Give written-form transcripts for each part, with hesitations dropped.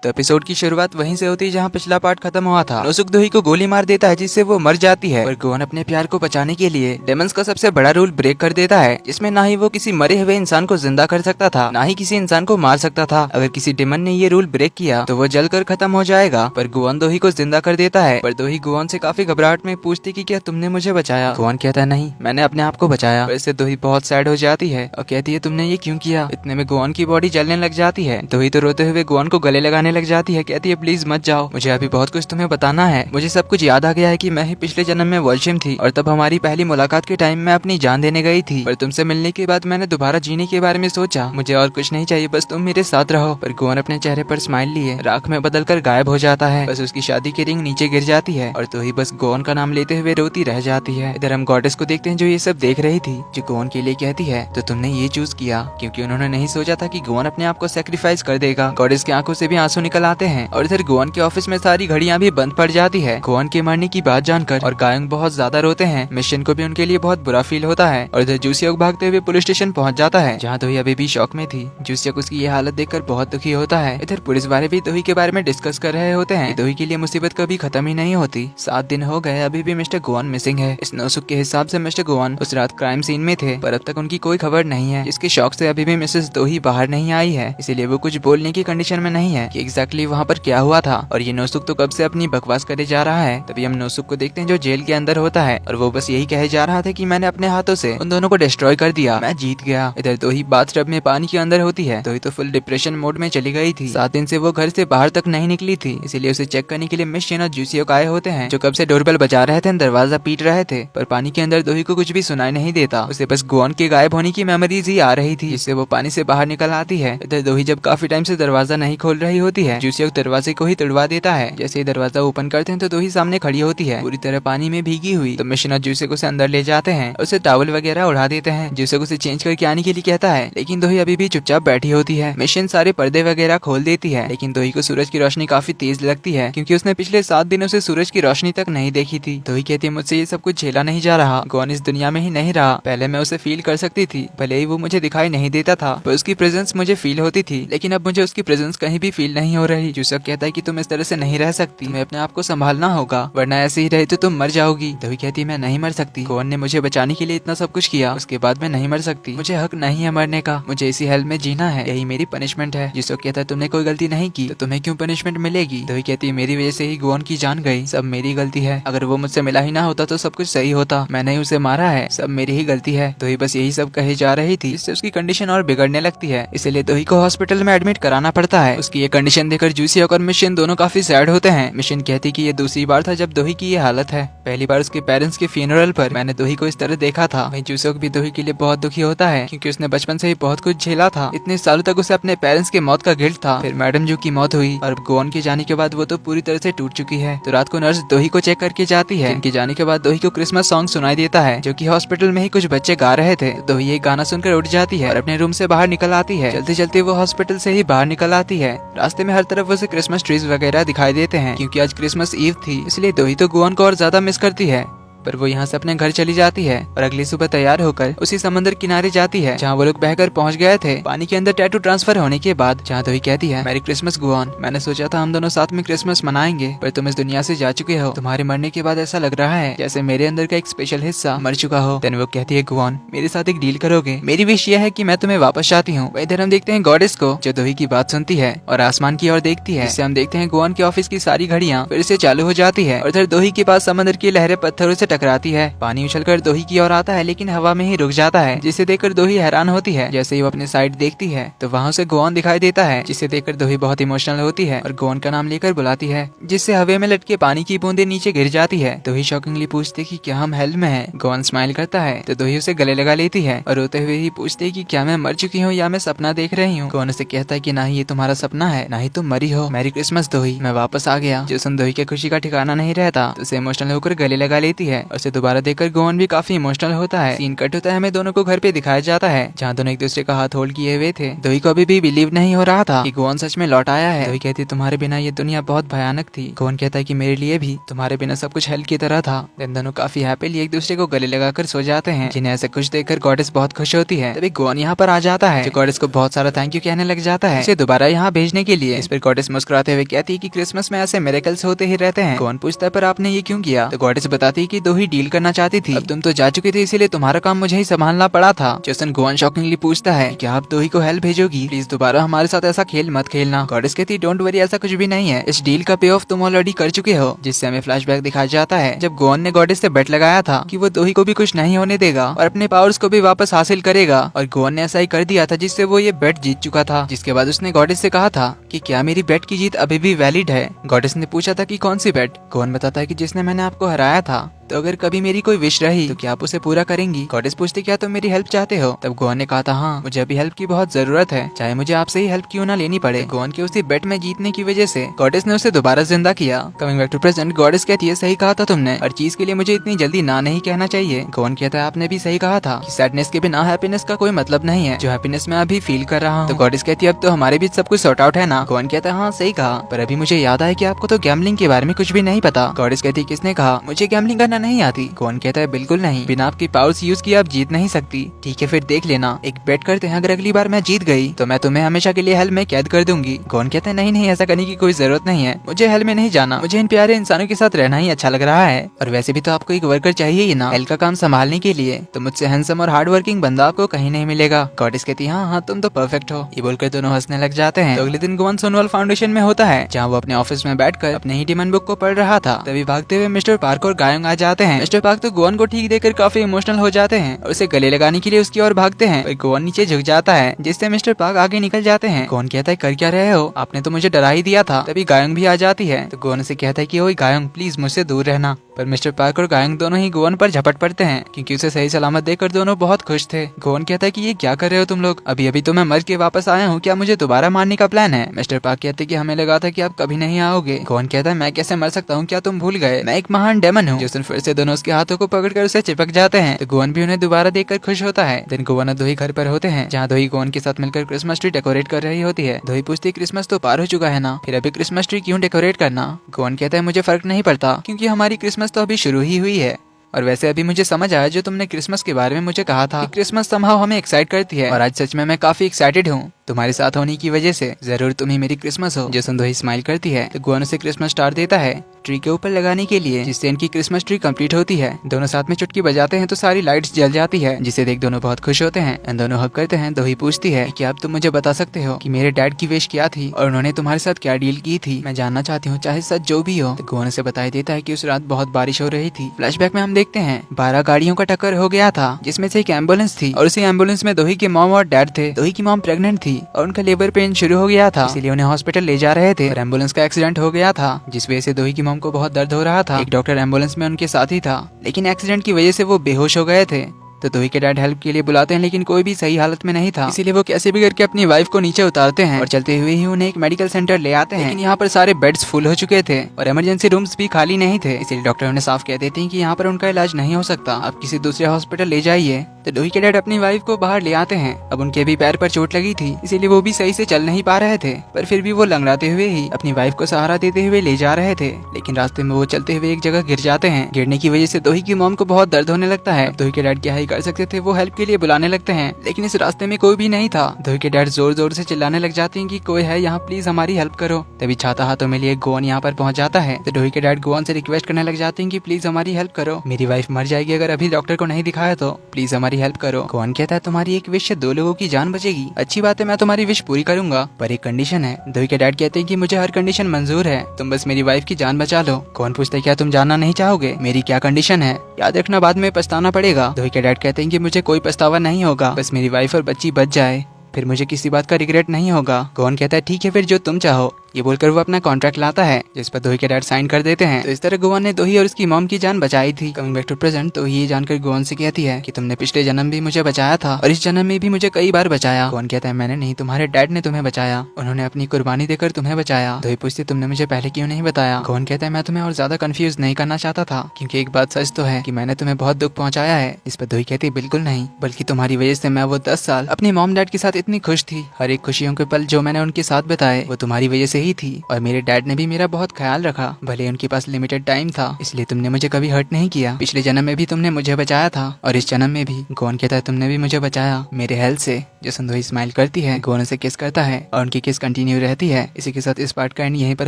तो एपिसोड की शुरुआत वहीं से होती है जहां पिछला पार्ट खत्म हुआ था। नोसुक दोही को गोली मार देता है जिससे वो मर जाती है, पर गोवन अपने प्यार को बचाने के लिए डेमंस का सबसे बड़ा रूल ब्रेक कर देता है, जिसमें ना ही वो किसी मरे हुए इंसान को जिंदा कर सकता था, ना ही किसी इंसान को मार सकता था। अगर किसी डेमन ने ये रूल ब्रेक किया तो वो जलकर खत्म हो जाएगा, पर गोवन दोही को जिंदा कर देता है। पर दोही गोवन से काफी घबराहट में पूछती कि क्या तुमने मुझे बचाया? गोवन कहता है नहीं, मैंने अपने आप को बचाया। पर इससे दोही बहुत सैड हो जाती है और कहती है तुमने ये क्यों किया? इतने में गोवन की बॉडी जलने लग जाती है। दोही तो रोते हुए गोवन को गले लगाने लग जाती है, कहती है प्लीज मत जाओ, मुझे अभी बहुत कुछ तुम्हें बताना है। मुझे सब कुछ याद आ गया है कि मैं ही पिछले जन्म में वॉल्शिम थी और तब हमारी पहली मुलाकात के टाइम मैं अपनी जान देने गई थी, पर तुमसे मिलने के बाद मैंने दोबारा जीने के बारे में सोचा। मुझे और कुछ नहीं चाहिए, बस तुम मेरे साथ रहो। पर गोवन अपने चेहरे पर स्माइल लिए राख में बदलकर गायब हो जाता है। बस उसकी शादी की रिंग नीचे गिर जाती है और तो ही बस गोवन का नाम लेते हुए रोती रह जाती है। इधर हम गॉडेस को देखते हैं जो ये सब देख रही थी, जो गोवन के लिए कहती है तो तुमने ये चूज किया क्योंकि उन्होंने नहीं सोचा था कि गोवन अपने आप को सेक्रीफाइस कर देगा। गॉडेस की आंखों से भी आंसू निकल आते हैं और इधर गोवन के ऑफिस में सारी घड़ियां भी बंद पड़ जाती है गोवन के मरने की बात जानकर, और गायंग बहुत ज्यादा रोते हैं। मिशन को भी उनके लिए बहुत बुरा फील होता है और इधर जूसियक भागते हुए पुलिस स्टेशन पहुंच जाता है जहां दोही अभी भी शॉक में थी। जूसियक उसकी ये हालत देखकर बहुत दुखी होता है। इधर पुलिस वाले भी दोही के बारे में डिस्कस कर रहे होते हैं। दोही के लिए मुसीबत कभी खत्म ही नहीं होती। 7 दिन हो गए, अभी भी मिस्टर गोवन मिसिंग है। इस नोसुक के हिसाब से मिस्टर गोवन उस रात क्राइम सीन में थे, पर अब तक उनकी कोई खबर नहीं है। इसके शौक से अभी भी मिसेस दोही बाहर नहीं आई है, इसीलिए वो कुछ बोलने की कंडीशन में नहीं है कि एग्जैक्टली वहाँ पर क्या हुआ था। और ये नोसुक तो कब से अपनी बकवास करे जा रहा है। तभी हम नोसुक को देखते हैं जो जेल के अंदर होता है और वो बस यही कहे जा रहा था कि मैंने अपने हाथों से उन दोनों को डिस्ट्रॉय कर दिया, मैं जीत गया। इधर दोही बाथटब में पानी के अंदर होती है। दोही तो फुल डिप्रेशन मोड में चली गई थी। 7 दिन से वो घर से बाहर तक नहीं निकली थी, इसीलिए उसे चेक करने के लिए मिशन और जूसियक आए होते हैं जो कब से डोरबेल बजा रहे थे, दरवाजा पीट रहे थे। पर पानी के अंदर दोही को कुछ भी सुनाई नहीं देता, उसे बस गोवन के गायब होने की मेमोरीज ही आ रही थी, जिससे वो पानी से बाहर निकल आती है। इधर दोही जब काफी टाइम से दरवाजा नहीं खोल रही होती है, जूसियक दरवाजे को ही तोड़वा देता है। जैसे ही दरवाजा ओपन करते हैं तो दोही सामने खड़ी होती है पूरी तरह पानी में भीगी हुई। तो मिशन और जूसियक उसे अंदर ले जाते हैं, उसे टॉवल वगैरह उड़ा देते हैं। जूसियक उसे चेंज करके आने के लिए कहता है, लेकिन दोही अभी भी चुपचाप बैठी होती है। मिशन सारे पर्दे वगैरह खोल देती है, लेकिन दोही को सूरज की रोशनी काफी तेज लगती है क्योंकि उसने पिछले 7 दिनों से सूरज की रोशनी तक नहीं देखी थी। दोही कहती है मुझसे ये सब कुछ झेला नहीं जा रहा, गोवन इस दुनिया में ही नहीं रहा। पहले मैं उसे फील कर सकती थी, भले ही वो मुझे दिखाई नहीं देता था, पर उसकी प्रेजेंस मुझे फील होती थी, लेकिन अब मुझे उसकी प्रेजेंस कहीं भी फील नहीं हो रही। जूसियक कहता है कि तुम इस तरह से नहीं रह सकती, तुम्हें अपने आप को संभालना होगा, वरना ऐसे ही रहे तो तुम मर जाओगी। दोही कहती है मैं नहीं मर सकती, गोवन ने मुझे बचाने के लिए इतना सब कुछ किया, उसके बाद मैं नहीं मर सकती, मुझे हक नहीं है मरने का, मुझे इसी हेल में जीना है, यही मेरी पनिशमेंट है। जूसियक कहता है तुमने कोई गलती नहीं की तो तुम्हें क्यों पनिशमेंट मिलेगी? दोही कहती है मेरी वजह से ही गोवन की जान गई, सब मेरी गलती है, अगर वो मुझसे मिला ही ना होता तो सब कुछ सही होता, मैंने ही उसे मारा है, सब मेरी ही गलती है। दोही बस यही सब कही जा रही थी, इससे उसकी कंडीशन और बिगड़ने लगती है, इसलिए दोही को हॉस्पिटल में एडमिट कराना पड़ता है। उसकी ये कंडीशन देखकर जूसियक और मिशन दोनों काफी सैड होते हैं। मिशन कहती कि ये दूसरी बार था जब दोही की ये हालत है, पहली बार उसके पेरेंट्स के फ्यूनरल पर मैंने दोही को इस तरह देखा था। वहीं जूसियक भी दोही के लिए बहुत दुखी होता है क्योंकि उसने बचपन से ही बहुत कुछ झेला था, इतने सालों तक उसे अपने पेरेंट्स की मौत का गिल्ट था, फिर मैडम जू की मौत हुई और गोवन के जाने के बाद वो तो पूरी तरह से टूट चुकी है। तो रात को नर्स दोही को चेक करके जाती है। इनके जाने के बाद दोही को क्रिसमस सॉन्ग सुनाई देता है जो कि हॉस्पिटल में ही कुछ बच्चे गा रहे थे। दोही ये गाना सुनकर उठ जाती है और अपने रूम से बाहर निकल आती है। चलते चलते वो हॉस्पिटल से ही बाहर निकल आती है। रास्ते में हर तरफ उसे क्रिसमस ट्रीज वगैरह दिखाई देते हैं क्योंकि आज क्रिसमस ईव थी, इसलिए दोही तो गोवन को और ज्यादा मिस करती है। पर वो यहाँ से अपने घर चली जाती है और अगली सुबह तैयार होकर उसी समंदर किनारे जाती है जहाँ वो लोग बहकर पहुँच गए थे पानी के अंदर टैटू ट्रांसफर होने के बाद। जहाँ दोही कहती है मैरी क्रिसमस गोवन, मैंने सोचा था हम दोनों साथ में क्रिसमस मनाएंगे, पर तुम इस दुनिया से जा चुके हो, तुम्हारे मरने के बाद ऐसा लग रहा है जैसे मेरे अंदर का एक स्पेशल हिस्सा मर चुका हो। देन वो कहती है गोवन मेरे साथ एक डील करोगे? मेरी विश यह है कि मैं तुम्हें वापस चाहती हूँ। इधर हम देखते हैं गॉडेस को जो दोही की बात सुनती है और आसमान की ओर देखती है, जिससे हम देखते हैं गोवन के ऑफिस की सारी घड़ियाँ फिर से चालू हो जाती है और इधर दोही के पास समंदर की लहरें पत्थरों से टकराती है। पानी उछलकर दोही की ओर आता है लेकिन हवा में ही रुक जाता है, जिसे देखकर दोही हैरान होती है। जैसे ही वो अपने साइड देखती है तो वहाँ से गोवन दिखाई देता है, जिसे देखकर दोही बहुत इमोशनल होती है और गोवन का नाम लेकर बुलाती है, जिससे हवा में लटके पानी की बूंदें नीचे गिर जाती है। दोही शॉकिंगली पूछती कि क्या हम हेल में हैं? गोवन स्माइल करता है तो दोही उसे गले लगा लेती है और रोते हुए ही पूछती कि क्या मैं मर चुकी हूँ या मैं सपना देख रही हूँ? गोवन उसे कहता है कि ना ही ये तुम्हारा सपना है, ना ही तुम मरी हो, मैरी क्रिसमस दोही, मैं वापस आ गया। जो सुन दोही की खुशी का ठिकाना नहीं रहता तो उसे इमोशनल होकर गले लगा लेती है है। उसे दोबारा देखकर गोवन भी काफी इमोशनल होता है। सीन कट होता है, हमें दोनों को घर पे दिखाया जाता है जहाँ दोनों एक दूसरे का हाथ होल्ड किए हुए थे। दोही को अभी भी बिलीव नहीं हो रहा था कि गोवन सच में लौट आया है। दोही कहती तुम्हारे बिना ये दुनिया बहुत भयानक थी। गोवन कहता है कि मेरे लिए भी तुम्हारे बिना सब कुछ हेल की तरह था। देन दोनों काफी हैप्पीली एक दूसरे को गले लगाकर सो जाते हैं। जिन्हें ऐसे खुश देखकर गॉडेस बहुत खुश होती है। तभी गोवन यहाँ पर आ जाता है जो गॉडेस को बहुत सारा थैंक यू कहने लग जाता है, उसे दोबारा यहाँ भेजने के लिए। इस पर गॉडेस मुस्कुराते हुए कहती है कि क्रिसमस में ऐसे मिरेकल्स होते ही रहते हैं। गोवन पूछता है पर आपने ये क्यों किया? तो गॉडेस बताती है कि दोही डील करना चाहती थी, अब तुम तो जा चुकी थी, इसीलिए तुम्हारा काम मुझे ही संभालना पड़ा था। जैसन गोवन शॉकिंगली पूछता है क्या आप दोही को हेल्प भेजोगी? प्लीज दोबारा हमारे साथ ऐसा खेल मत खेलना। गॉडेस कहती डोंट वरी, ऐसा कुछ भी नहीं है, इस डील का पे ऑफ तुम ऑलरेडी कर चुके हो। जिससे हमें फ्लैशबैक दिखाया जाता है जब गोवन ने गॉडेस से बेट लगाया था कि वो दोही को भी कुछ नहीं होने देगा और अपने पावर्स को भी वापस हासिल करेगा, और गोवन ने ऐसा ही कर दिया था जिससे वो ये बेट जीत चुका था। जिसके बाद उसने गॉडेस से कहा था कि क्या मेरी बेट की जीत अभी भी वैलिड है? गॉडेस ने पूछा था कि कौन सी बेट? गोवन बताता है कि जिसने मैंने आपको हराया था, तो अगर कभी मेरी कोई विश रही तो क्या आप उसे पूरा करेंगी? गॉडेस पूछती क्या तुम मेरी हेल्प चाहते हो? तब गोवन ने कहा था हाँ, मुझे अभी हेल्प की बहुत जरूरत है, चाहे मुझे आपसे ही हेल्प क्यों ना लेनी पड़े। गोवन के उसी बेट में जीतने की वजह से गॉडेस ने उसे दोबारा जिंदा किया। Coming back to present, goddess कहती है सही कहा था तुमने, हर चीज के लिए मुझे इतनी जल्दी ना नहीं कहना चाहिए। गोवन कहता है आपने भी सही कहा था कि सैडनेस के बिना हैप्पीनेस का कोई मतलब नहीं है, जो हैप्पीनेस मैं अभी फील कर रहा हूँ। तो गॉडेस कहती है अब तो हमारे बीच सब कुछ सॉर्ट आउट है ना? गोवन कहता है हाँ सही कहा, पर अभी मुझे याद आया कि आपको तो गैम्बलिंग के बारे में कुछ भी नहीं पता। गॉडेस कहती है किसने कहा मुझे गैम्बलिंग करना नहीं आती? गोवन कहता है बिल्कुल नहीं, बिना आपकी पावर्स यूज किए आप जीत नहीं सकती। ठीक है फिर देख लेना, एक बेट करते हैं, अगर अगली बार मैं जीत गई तो मैं तुम्हें हमेशा के लिए हेल में कैद कर दूंगी। गोवन कहता है नहीं नहीं, ऐसा करने की कोई जरूरत नहीं है, मुझे हेल में नहीं जाना, मुझे इन प्यारे इंसानों के साथ रहना ही अच्छा लग रहा है, और वैसे भी तो आपको एक वर्कर चाहिए ही ना हेल का काम संभालने के लिए, तो मुझसे हैंडसम और हार्ड वर्किंग बंदा आपको कहीं नहीं मिलेगा। गॉडेस कहती है हाँ हाँ तुम तो परफेक्ट हो। ये बोलकर दोनों हंसने लग जाते हैं। तो अगले दिन गोवन सोनवाल फाउंडेशन में होता है जहाँ वो अपने ऑफिस में बैठकर अपने ही डिमन बुक को पढ़ रहा था। तभी भागते हुए मिस्टर पार्क और गायोंग आ जाते हैं। मिस्टर पार्क तो गोवन को ठीक देखकर काफी इमोशनल हो जाते हैं और उसे गले लगाने के लिए उसकी ओर भागते हैं, पर गोवन नीचे झुक जाता है जिससे मिस्टर पार्क आगे निकल जाते हैं। गोवन कहता है कर क्या रहे हो, आपने तो मुझे डरा ही दिया था। तभी गायोंग भी आ जाती है तो गोवन से कहता है कि ओए गायोंग प्लीज मुझसे दूर रहना, पर मिस्टर पार्क और गायोंग दोनों ही गोवन पर झपट पड़ते हैं क्योंकि उसे सही सलामत देखकर दोनों बहुत खुश थे। गोवन कहता है कि ये क्या कर रहे हो तुम लोग, अभी अभी तो मैं मर के वापस आया हूँ, क्या मुझे दोबारा मारने का प्लान है? मिस्टर पार्क कहते कि हमें लगा था कि आप कभी नहीं आओगे। गोवन कहता है मैं कैसे मर सकता हूँ, क्या तुम भूल गए मैं एक महान डेमन हूँ। जिस दिन फिर से दोनों उसके हाथों को पकड़कर उसे चिपक जाते हैं तो गोवन भी उन्हें दोबारा देखकर खुश होता है। दिन गोवन और दोही घर पर होते हैं जहाँ दोही गोवन के साथ मिलकर क्रिसमस ट्री डेकोरेट कर रही होती है। दोही पूछती क्रिसमस तो पार हो चुका है ना, फिर अभी क्रिसमस ट्री क्यों डेकोरेट करना? गोवन कहता है मुझे फर्क नहीं पड़ता क्योंकि हमारी क्रिसमस तो अभी शुरू ही हुई है, और वैसे अभी मुझे समझ आया जो तुमने क्रिसमस के बारे में मुझे कहा था कि क्रिसमस समहाउ हमें एक्साइट करती है, और आज सच में मैं काफी एक्साइटेड हूँ तुम्हारे साथ होने की वजह से, जरूर तुम ही मेरी क्रिसमस हो। जो दोही स्माइल करती है तो गोवन उसे क्रिसमस स्टार देता है ट्री के ऊपर लगाने के लिए, जिससे इनकी क्रिसमस ट्री कंप्लीट होती है। दोनों साथ में चुटकी बजाते हैं तो सारी लाइट्स जल जाती है, जिसे देख दोनों बहुत खुश होते हैं एंड दोनों हक करते हैं। दोही पूछती है कि अब तुम मुझे बता सकते हो कि मेरे डैड की विश क्या थी और उन्होंने तुम्हारे साथ क्या डील की थी? मैं जानना चाहती हूँ, चाहे सच जो भी हो। तो गोवन उसे बताई देता है कि उस रात बहुत बारिश हो रही थी। फ्लैशबैक में हम देखते हैं 12 गाड़ियों का टक्कर हो गया था, जिसमें से एक एम्बुलेंस थी और उसी एम्बुलेंस में दोही के मॉम और डैड थे। दोही की मॉम प्रेग्नेंट थी और उनका लेबर पेन शुरू हो गया था, इसीलिए उन्हें हॉस्पिटल ले जा रहे थे और एम्बुलेंस का एक्सीडेंट हो गया था, जिस वजह से दोही की मॉम को बहुत दर्द हो रहा था। एक डॉक्टर एम्बुलेंस में उनके साथ ही था, लेकिन एक्सीडेंट की वजह से वो बेहोश हो गए थे। तो दोही के डैड हेल्प के लिए बुलाते हैं, लेकिन कोई भी सही हालत में नहीं था, इसीलिए वो कैसे भी करके अपनी वाइफ को नीचे उतारते हैं और चलते हुए ही उन्हें एक मेडिकल सेंटर ले आते हैं। लेकिन यहाँ पर सारे बेड्स फुल हो चुके थे और इमरजेंसी रूम्स भी खाली नहीं थे, इसलिए डॉक्टर उन्हें साफ कह देते हैं कि यहाँ पर उनका इलाज नहीं हो सकता, आप किसी दूसरे हॉस्पिटल ले जाइए। तो दोही के डैड अपनी वाइफ को बाहर ले आते हैं। अब उनके भी पैर पर चोट लगी थी, इसीलिए वो भी सही से चल नहीं पा रहे थे, पर फिर भी वो लंगड़ाते हुए ही अपनी वाइफ को सहारा देते हुए ले जा रहे थे। लेकिन रास्ते में वो चलते हुए एक जगह गिर जाते हैं। गिरने की वजह से दोही की मॉम को बहुत दर्द होने लगता है। दोही के डैड क्या ही कर सकते थे, वो हेल्प के लिए बुलाने लगते हैं, लेकिन इस रास्ते में कोई भी नहीं था। दोही के डैड जोर जोर से चिल्लाने लग जाते हैं कि कोई है यहाँ, प्लीज हमारी हेल्प करो। तभी छाता हाथों में लिए गोवन यहाँ पर पहुंच जाता है। तो दोही के डैड गोवन से रिक्वेस्ट करने लग जाते हैं कि प्लीज हमारी हेल्प करो, मेरी वाइफ मर जाएगी अगर अभी डॉक्टर को नहीं दिखाया तो, प्लीज हमारी हेल्प करो। गोवन कहता है तुम्हारी एक विश से 2 लोगों की जान बचेगी, अच्छी बात है, मैं तुम्हारी विश पूरी करूंगा, पर एक कंडीशन है। दोही के डैड कहते हैं कि मुझे हर कंडीशन मंजूर है, तुम बस मेरी वाइफ की जान बचा लो। गोवन पूछता है क्या तुम जानना नहीं चाहोगे मेरी क्या कंडीशन है? याद रखना बाद में पछताना पड़ेगा। दोही के डैड कहते हैं कि मुझे कोई पछतावा नहीं होगा, बस मेरी वाइफ और बच्ची बच जाए, फिर मुझे किसी बात का रिग्रेट नहीं होगा। गोवन कहता है ठीक है फिर जो तुम चाहो। ये बोलकर वो अपना कॉन्ट्रैक्ट लाता है जिस पर दोही के डैड साइन कर देते हैं। तो इस तरह गोवन ने दोही और उसकी मॉम की जान बचाई थी। कमिंग बैक टू प्रेजेंट, तो ये जानकर गोवन से कहती है कि तुमने पिछले जन्म भी मुझे बचाया था और इस जन्म में भी मुझे कई बार बचाया। गोवन कहता है मैंने नहीं, तुम्हारे डैड ने तुम्हें बचाया, उन्होंने अपनी कुर्बानी देकर तुम्हें बचाया। दोही पूछती तुमने मुझे पहले क्यों नहीं बताया। गोवन कहता है मैं तुम्हें और ज्यादा कंफ्यूज नहीं करना चाहता था, क्योंकि एक बात सच तो है कि मैंने तुम्हें बहुत दुख पहुंचाया है। इस पर दोही कहती बिल्कुल नहीं, बल्कि तुम्हारी वजह से मैं वो 10 साल अपनी मॉम डैड के साथ इतनी खुश थी। हर एक खुशियों के पल जो मैंने उनके साथ बिताए वो तुम्हारी वजह से ही थी, और मेरे डैड ने भी मेरा बहुत ख्याल रखा। भले उनके पास लिमिटेड टाइम था, इसलिए तुमने मुझे कभी हर्ट नहीं किया। पिछले जन्म में भी तुमने मुझे बचाया था और इस जन्म में भी। गोवन कहता है तुमने भी मुझे बचाया मेरे हेल्थ से। जैसन दोही स्माइल करती है, गोवन उसे किस करता है और उनकी किस कंटिन्यू रहती है। इसी के साथ इस पार्ट का एंड यहीं पर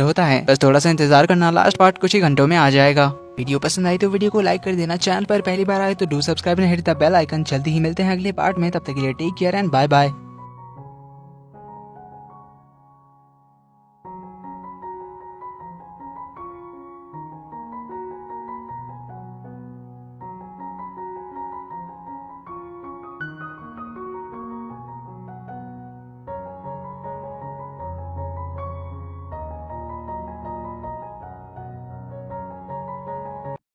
होता है। बस थोड़ा सा इंतजार करना, लास्ट पार्ट कुछ ही घंटों में आ जाएगा। वीडियो पसंद आई तो वीडियो को लाइक कर देना, चैनल पर पहली बार आए तो do subscribe and hit the bell icon. जल्दी ही मिलते हैं अगले पार्ट में, तब तक के लिए take care and bye bye.